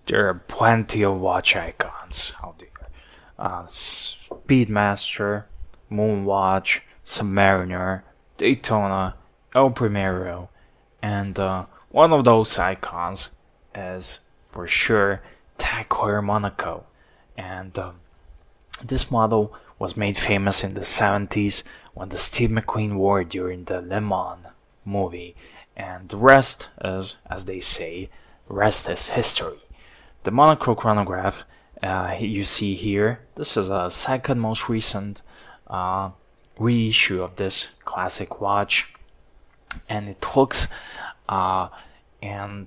There are plenty of watch icons out there. Speedmaster, Moonwatch, Submariner, Daytona, El Primero, and one of those icons is for sure Tag Heuer Monaco. And this model was made famous in the 70s when the Steve McQueen wore it during the Le Mans movie. And the rest is, as they say, rest is history. The Monaco chronograph you see here, this is a second most recent reissue of this classic watch, and it looks and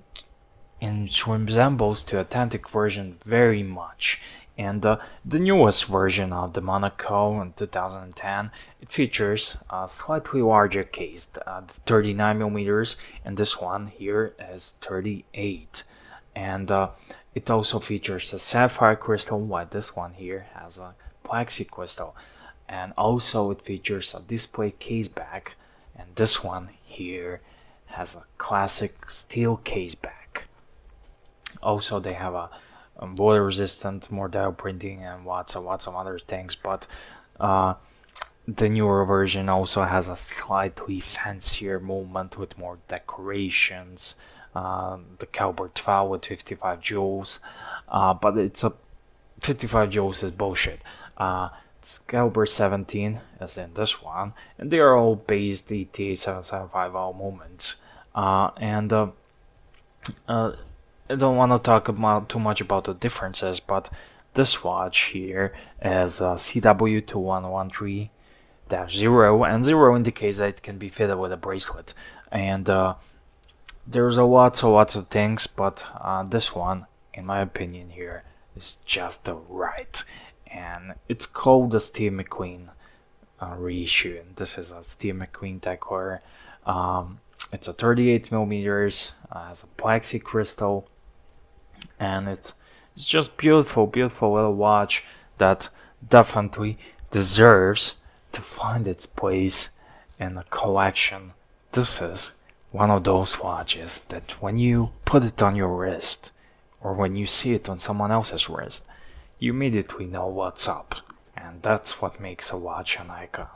it resembles the authentic version very much. And the newest version of the Monaco in 2010, it features a slightly larger case, 39mm, and this one here is 38. And it also features a sapphire crystal, while this one here has a plexi crystal. And also it features a display case back, and this one here has a classic steel case back. Also they have a water resistant Mordell printing and lots of other things, but the newer version also has a slightly fancier movement with more decorations. The caliber 12 with 55 joules, but it's a 55 joules is bullshit. It's caliber 17 as in this one, and they are all based ETA 7750 movements. I don't want to talk about too much about the differences, but this watch here is CW2113-0, and 0 indicates that it can be fitted with a bracelet. And there's lots of things, but this one, in my opinion here, is just the right. And it's called the Steve McQueen reissue, and this is a Steve McQueen Tag Heuer. It's a 38mm, has a plexi crystal, and it's just beautiful little watch that definitely deserves to find its place in a collection. This is one of those watches that when you put it on your wrist, or when you see it on someone else's wrist, you immediately know what's up, and that's what makes a watch an icon.